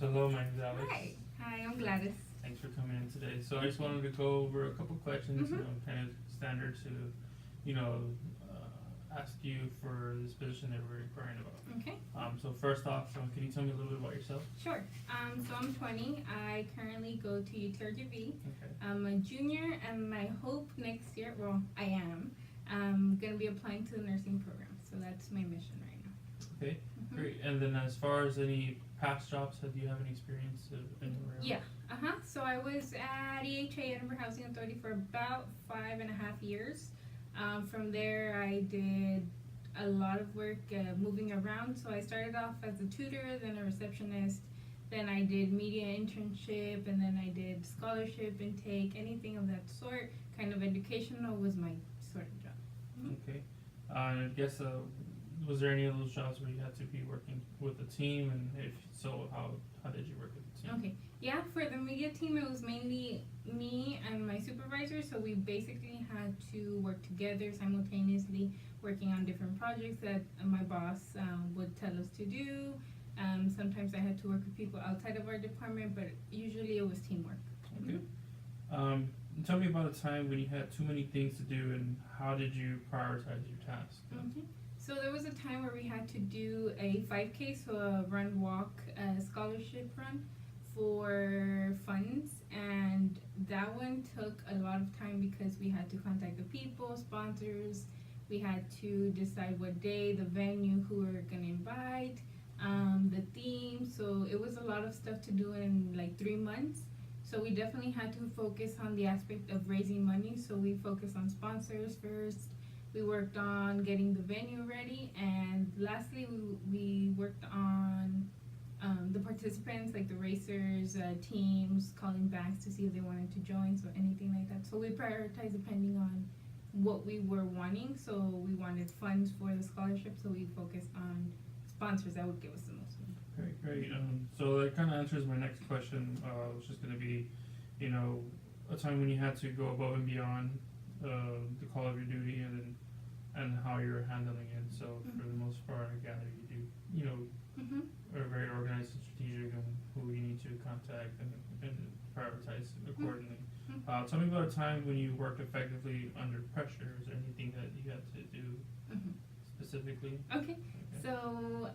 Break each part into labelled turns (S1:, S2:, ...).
S1: Hello, my name's Alex.
S2: Hi, I'm Gladys.
S1: Thanks for coming in today. So I just wanted to go over a couple questions, kind of standard to, ask you for this position that we're inquiring about.
S2: Okay.
S1: So first off, can you tell me a little bit about yourself?
S2: Sure. So I'm 20. I currently go to UTRGV.
S1: Okay.
S2: I'm a junior, and my hope next year, well, I am, gonna be applying to the nursing program. So that's my mission right now.
S1: Okay, great. And then as far as any past jobs, do you have any experience of anywhere else?
S2: Yeah. So I was at EHA, Edinburgh Housing Authority, for about 5.5 years. From there, I did a lot of work moving around. So I started off as a tutor, then a receptionist, then I did media internship, and then I did scholarship intake, anything of that sort. Kind of educational was my sort of job.
S1: Okay. I guess, was there any of those jobs where you had to be working with a team, and if so, how did you work with the team?
S2: Okay. Yeah, for the media team, it was mainly me and my supervisor, so we basically had to work together simultaneously, working on different projects that my boss would tell us to do. Sometimes I had to work with people outside of our department, but usually it was teamwork.
S1: Okay. Tell me about a time when you had too many things to do, and how did you prioritize your tasks?
S2: Okay. So there was a time where we had to do a 5K, so a run walk scholarship run for funds, and that one took a lot of time because we had to contact the people, sponsors, we had to decide what day, the venue, who we were gonna invite, the theme. So it was a lot of stuff to do in like 3 months. So we definitely had to focus on the aspect of raising money. So we focused on sponsors first. We worked on getting the venue ready, and lastly, we worked on the participants, like the racers, teams, calling banks to see if they wanted to join, so anything like that. So we prioritized depending on what we were wanting. So we wanted funds for the scholarship, so we focused on sponsors that would give us the most money.
S1: Okay, great. So that kind of answers my next question, which is going to be, a time when you had to go above and beyond the call of your duty, and how you're handling it. So for the most part, I gather you do, are very organized and strategic on who you need to contact and prioritize accordingly. Tell me about a time when you worked effectively under pressure. Is there anything that you had to do specifically?
S2: Okay. So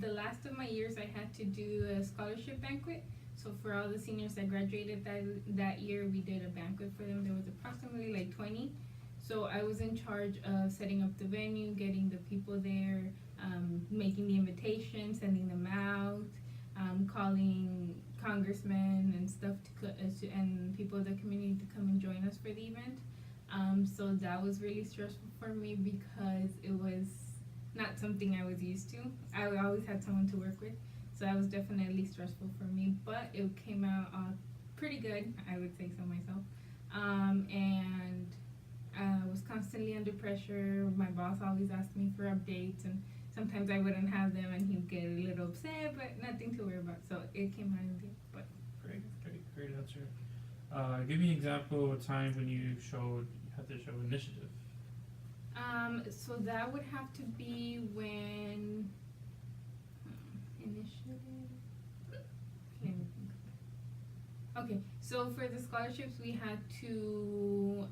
S2: the last of my years, I had to do a scholarship banquet. So for all the seniors that graduated that year, we did a banquet for them. There was approximately like 20. So I was in charge of setting up the venue, getting the people there, making the invitation, sending them out, calling congressmen and stuff and people of the community to come and join us for the event. So that was really stressful for me because it was not something I was used to. I always had someone to work with, so that was definitely stressful for me, but it came out pretty good, I would say so myself. And I was constantly under pressure. My boss always asked me for updates, and sometimes I wouldn't have them, and he'd get a little upset, but nothing to worry about. So it came out in the but
S1: Great answer. Give me an example of a time when you had to show initiative.
S2: So that would have to be when initiative. Let me think. Okay, so for the scholarships, we had to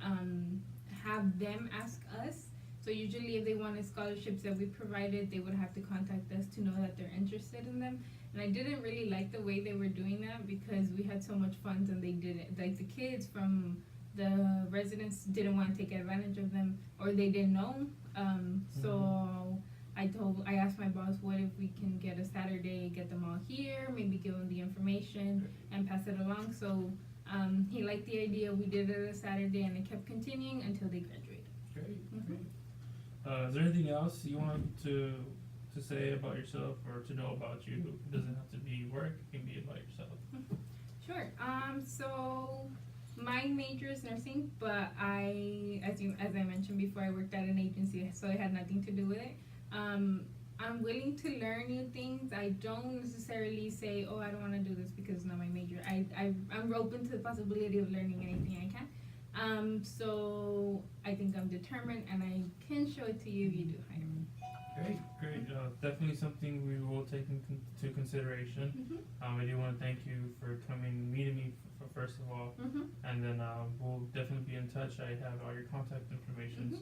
S2: have them ask us. So usually if they wanted scholarships that we provided, they would have to contact us to know that they're interested in them. And I didn't really like the way they were doing that because we had so much funds and they didn't, like the kids from the residents didn't want to take advantage of them, or they didn't know. So I asked my boss, what if we can get a Saturday, get them all here, maybe give them the information and pass it along. So he liked the idea. We did it a Saturday, and it kept continuing until they graduated.
S1: Great. Is there anything else you want to say about yourself or to know about you? It doesn't have to be work, it can be about yourself.
S2: Sure. So my major is nursing, but as I mentioned before, I worked at an agency, so it had nothing to do with it. I'm willing to learn new things. I don't necessarily say, oh, I don't want to do this because it's not my major. I'm open to the possibility of learning anything I can. So I think I'm determined, and I can show it to you if you do hire me.
S1: Great. Definitely something we will take into consideration.
S2: Mm-hmm.
S1: I do want to thank you for coming, meeting me for first of all,
S2: Mm-hmm.
S1: and then we'll definitely be in touch. I have all your contact information,